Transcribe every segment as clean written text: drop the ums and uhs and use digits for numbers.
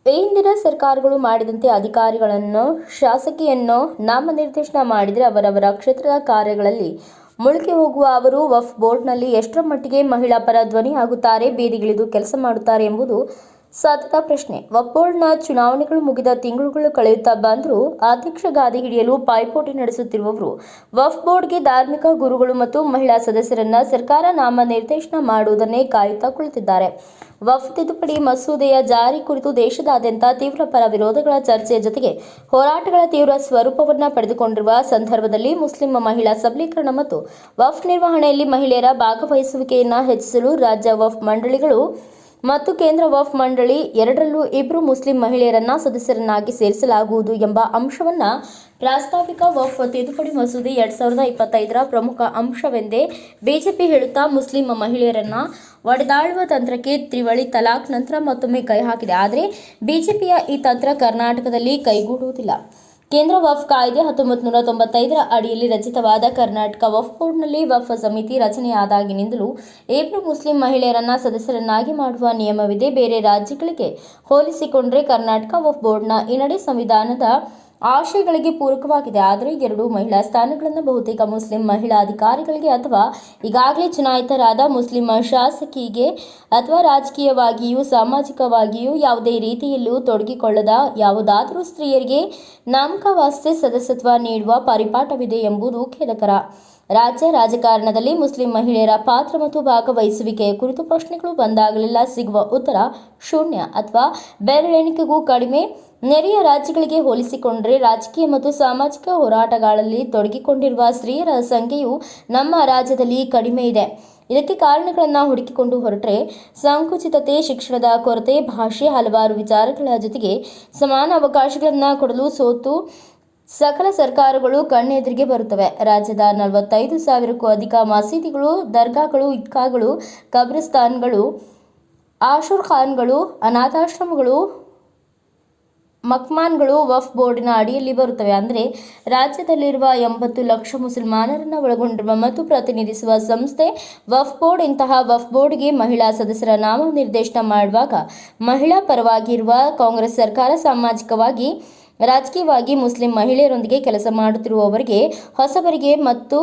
ಈ ಹಿಂದಿನ ಸರ್ಕಾರಗಳು ಮಾಡಿದಂತೆ ಅಧಿಕಾರಿಗಳನ್ನು ಶಾಸಕಿಯನ್ನು ನಾಮನಿರ್ದೇಶನ ಮಾಡಿದರೆ ಅವರವರ ಕ್ಷೇತ್ರದ ಕಾರ್ಯಗಳಲ್ಲಿ ಮುಳುಗಿ ಹೋಗುವ ಅವರು ವಕ್ಫ್ ಬೋರ್ಡ್ನಲ್ಲಿ ಎಷ್ಟರ ಮಟ್ಟಿಗೆ ಮಹಿಳಾ ಪರ ಧ್ವನಿ ಆಗುತ್ತಾರೆ, ಬೀದಿಗಿಳಿದು ಕೆಲಸ ಮಾಡುತ್ತಾರೆ ಎಂಬುದು ಸತತ ಪ್ರಶ್ನೆ. ವಕ್ಫ್ ಬೋರ್ಡ್ನ ಚುನಾವಣೆಗಳು ಮುಗಿದ ತಿಂಗಳುಗಳು ಕಳೆಯುತ್ತಾ ಬಂದರೂ ಅಧ್ಯಕ್ಷ ಗಾದಿ ಹಿಡಿಯಲು ಪೈಪೋಟಿ ನಡೆಸುತ್ತಿರುವವರು ವಕ್ಫ್ ಬೋರ್ಡ್ಗೆ ಧಾರ್ಮಿಕ ಗುರುಗಳು ಮತ್ತು ಮಹಿಳಾ ಸದಸ್ಯರನ್ನ ಸರ್ಕಾರ ನಾಮನಿರ್ದೇಶನ ಮಾಡುವುದನ್ನೇ ಕಾಯುತ್ತಾ ಕುಳಿತಿದ್ದಾರೆ. ವಕ್ಫ್ ತಿದ್ದುಪಡಿ ಮಸೂದೆಯ ಜಾರಿ ಕುರಿತು ದೇಶದಾದ್ಯಂತ ತೀವ್ರ ಪರ ವಿರೋಧಗಳ ಚರ್ಚೆಯ ಜೊತೆಗೆ ಹೋರಾಟಗಳ ತೀವ್ರ ಸ್ವರೂಪವನ್ನು ಪಡೆದುಕೊಂಡಿರುವ ಸಂದರ್ಭದಲ್ಲಿ ಮುಸ್ಲಿಂ ಮಹಿಳಾ ಸಬಲೀಕರಣ ಮತ್ತು ವಕ್ಫ್ ನಿರ್ವಹಣೆಯಲ್ಲಿ ಮಹಿಳೆಯರ ಭಾಗವಹಿಸುವಿಕೆಯನ್ನು ಹೆಚ್ಚಿಸಲು ರಾಜ್ಯ ವಕ್ಫ್ ಮಂಡಳಿಗಳು ಮತ್ತು ಕೇಂದ್ರ ವಕ್ಫ್ ಮಂಡಳಿ ಎರಡರಲ್ಲೂ ಇಬ್ಬರು ಮುಸ್ಲಿಂ ಮಹಿಳೆಯರನ್ನ ಸದಸ್ಯರನ್ನಾಗಿ ಸೇರಿಸಲಾಗುವುದು ಎಂಬ ಅಂಶವನ್ನ ಪ್ರಾಸ್ತಾವಿಕ ವಕ್ಫ್ ತಿದ್ದುಪಡಿ ಮಸೂದೆ 2025ರ ಪ್ರಮುಖ ಅಂಶವೆಂದೇ ಬಿಜೆಪಿ ಹೇಳುತ್ತಾ ಮುಸ್ಲಿಂ ಮಹಿಳೆಯರನ್ನ ಒಡೆದಾಳುವ ತಂತ್ರಕ್ಕೆ ತ್ರಿವಳಿ ತಲಾಖ್ ನಂತರ ಮತ್ತೊಮ್ಮೆ ಕೈ ಹಾಕಿದೆ. ಆದರೆ ಬಿಜೆಪಿಯ ಈ ತಂತ್ರ ಕರ್ನಾಟಕದಲ್ಲಿ ಕೈಗೂಡುವುದಿಲ್ಲ. ಕೇಂದ್ರ ವಕ್ಫ್ ಕಾಯ್ದೆ 1995ರ ಅಡಿಯಲ್ಲಿ ರಚಿತವಾದ ಕರ್ನಾಟಕ ವಕ್ಫ್ ಬೋರ್ಡ್ನಲ್ಲಿ ವಕ್ಫ್ ಸಮಿತಿ ರಚನೆಯಾದಾಗಿನಿಂದಲೂ ಇಬ್ಬರು ಮುಸ್ಲಿಂ ಮಹಿಳೆಯರನ್ನ ಸದಸ್ಯರನ್ನಾಗಿ ಮಾಡುವ ನಿಯಮವಿದೆ. ಬೇರೆ ರಾಜ್ಯಗಳಿಗೆ ಹೋಲಿಸಿಕೊಂಡರೆ ಕರ್ನಾಟಕ ವಕ್ಫ್ ಬೋರ್ಡ್ನ ಈ ನಡೆ ಸಂವಿಧಾನದ ಆಶಯಗಳಿಗೆ ಪೂರಕವಾಗಿದೆ. ಆದರೆ ಎರಡು ಮಹಿಳಾ ಸ್ಥಾನಗಳನ್ನು ಬಹುತೇಕ ಮುಸ್ಲಿಂ ಮಹಿಳಾ ಅಧಿಕಾರಿಗಳಿಗೆ ಅಥವಾ ಈಗಾಗಲೇ ಚುನಾಯಿತರಾದ ಮುಸ್ಲಿಂ ಶಾಸಕಿಗೆ ಅಥವಾ ರಾಜಕೀಯವಾಗಿಯೂ ಸಾಮಾಜಿಕವಾಗಿಯೂ ಯಾವುದೇ ರೀತಿಯಲ್ಲೂ ತೊಡಗಿಕೊಳ್ಳದ ಯಾವುದಾದರೂ ಸ್ತ್ರೀಯರಿಗೆ ನಾಮಕಾವಾಸ್ತೆ ಸದಸ್ಯತ್ವ ನೀಡುವ ಪರಿಪಾಠವಿದೆ ಎಂಬುದು ಖೇದಕರ. ರಾಜ್ಯ ರಾಜಕಾರಣದಲ್ಲಿ ಮುಸ್ಲಿಂ ಮಹಿಳೆಯರ ಪಾತ್ರ ಮತ್ತು ಭಾಗವಹಿಸುವಿಕೆಯ ಕುರಿತು ಪ್ರಶ್ನೆಗಳು ಬಂದಾಗಲೆಲ್ಲ ಸಿಗುವ ಉತ್ತರ ಶೂನ್ಯ ಅಥವಾ ಬೆರಳೆಣಿಕೆಗೂ ಕಡಿಮೆ. ನೆರೆಯ ರಾಜ್ಯಗಳಿಗೆ ಹೋಲಿಸಿಕೊಂಡರೆ ರಾಜಕೀಯ ಮತ್ತು ಸಾಮಾಜಿಕ ಹೋರಾಟಗಳಲ್ಲಿ ತೊಡಗಿಕೊಂಡಿರುವ ಸ್ತ್ರೀಯರ ಸಂಖ್ಯೆಯು ನಮ್ಮ ರಾಜ್ಯದಲ್ಲಿ ಕಡಿಮೆ ಇದೆ. ಇದಕ್ಕೆ ಕಾರಣಗಳನ್ನು ಹುಡುಕಿಕೊಂಡು ಹೊರಟರೆ ಸಂಕುಚಿತತೆ, ಶಿಕ್ಷಣದ ಕೊರತೆ, ಭಾಷೆ, ಹಲವಾರು ವಿಚಾರಗಳ ಜೊತೆಗೆ ಸಮಾನ ಅವಕಾಶಗಳನ್ನು ಕೊಡಲು ಸೋತು ಸಕಲ ಸರ್ಕಾರಗಳು ಕಣ್ಣೆದುರಿಗೆ ಬರುತ್ತವೆ. ರಾಜ್ಯದ 45,000ಕ್ಕೂ ಅಧಿಕ ಮಸೀದಿಗಳು, ದರ್ಗಾಗಳು, ಈದ್ಗಾಗಳು, ಕಬ್ರಿಸ್ತಾನ್ಗಳು, ಆಶುರ್ಖಾನ್ಗಳು, ಅನಾಥಾಶ್ರಮಗಳು, ಮಕ್ಮಾನ್ಗಳು ವಕ್ಫ್ ಬೋರ್ಡಿನ ಅಡಿಯಲ್ಲಿ ಬರುತ್ತವೆ. ಅಂದರೆ ರಾಜ್ಯದಲ್ಲಿರುವ 80 ಲಕ್ಷ ಮುಸಲ್ಮಾನರನ್ನು ಒಳಗೊಂಡಿರುವ ಮತ್ತು ಪ್ರತಿನಿಧಿಸುವ ಸಂಸ್ಥೆ ವಕ್ಫ್ ಬೋರ್ಡ್. ಇಂತಹ ವಕ್ಫ್ ಬೋರ್ಡ್ಗೆ ಮಹಿಳಾ ಸದಸ್ಯರ ನಾಮನಿರ್ದೇಶನ ಮಾಡುವಾಗ ಮಹಿಳಾ ಪರವಾಗಿ ಇರುವ ಕಾಂಗ್ರೆಸ್ ಸರ್ಕಾರ ಸಾಮಾಜಿಕವಾಗಿ ರಾಜಕೀಯವಾಗಿ ಮುಸ್ಲಿಂ ಮಹಿಳೆಯರೊಂದಿಗೆ ಕೆಲಸ ಮಾಡುತ್ತಿರುವವರಿಗೆ, ಹೊಸಬರಿಗೆ ಮತ್ತು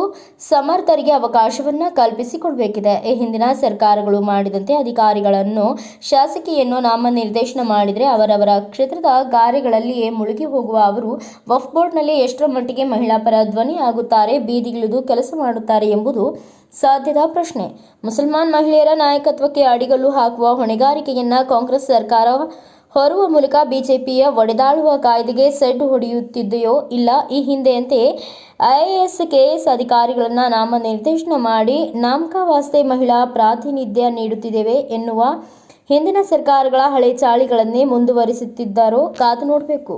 ಸಮರ್ಥರಿಗೆ ಅವಕಾಶವನ್ನು ಕಲ್ಪಿಸಿಕೊಡಬೇಕಿದೆ. ಈ ಹಿಂದಿನ ಸರ್ಕಾರಗಳು ಮಾಡಿದಂತೆ ಅಧಿಕಾರಿಗಳನ್ನು ಶಾಸಕಿಯನ್ನು ನಾಮನಿರ್ದೇಶನ ಮಾಡಿದರೆ ಅವರವರ ಕ್ಷೇತ್ರದ ಕಾರ್ಯಗಳಲ್ಲಿಯೇ ಮುಳುಗಿ ಹೋಗುವ ಅವರು ವಕ್ಫ್ ಬೋರ್ಡ್ನಲ್ಲಿ ಎಷ್ಟರ ಮಟ್ಟಿಗೆ ಮಹಿಳಾ ಪರ ಧ್ವನಿ ಆಗುತ್ತಾರೆ, ಬೀದಿಗಿಳಿದು ಕೆಲಸ ಮಾಡುತ್ತಾರೆ ಎಂಬುದು ಸಾಧ್ಯದ ಪ್ರಶ್ನೆ. ಮುಸಲ್ಮಾನ್ ಮಹಿಳೆಯರ ನಾಯಕತ್ವಕ್ಕೆ ಅಡಿಗಲ್ಲು ಹಾಕುವ ಹೊಣೆಗಾರಿಕೆಯನ್ನ ಕಾಂಗ್ರೆಸ್ ಸರ್ಕಾರ ಹೊರುವ ಮೂಲಕ ಬಿಜೆಪಿಯ ಒಡೆದಾಳುವ ಕಾಯ್ದೆಗೆ ಸೆಡ್ ಹೊಡೆಯುತ್ತಿದೆಯೋ ಇಲ್ಲ. ಈ ಹಿಂದೆಯಂತೆ IAS, KS ಅಧಿಕಾರಿಗಳನ್ನು ನಾಮನಿರ್ದೇಶನ ಮಾಡಿ ನಾಮಕಾವಾಸ್ತೆ ಮಹಿಳಾ ಪ್ರಾತಿನಿಧ್ಯ ನೀಡುತ್ತಿದ್ದೇವೆ ಎನ್ನುವ ಹಿಂದಿನ ಸರ್ಕಾರಗಳ ಹಳೆ ಚಾಳಿಗಳನ್ನೇ ಮುಂದುವರಿಸುತ್ತಿದ್ದಾರೋ ಕಾದು ನೋಡಬೇಕು.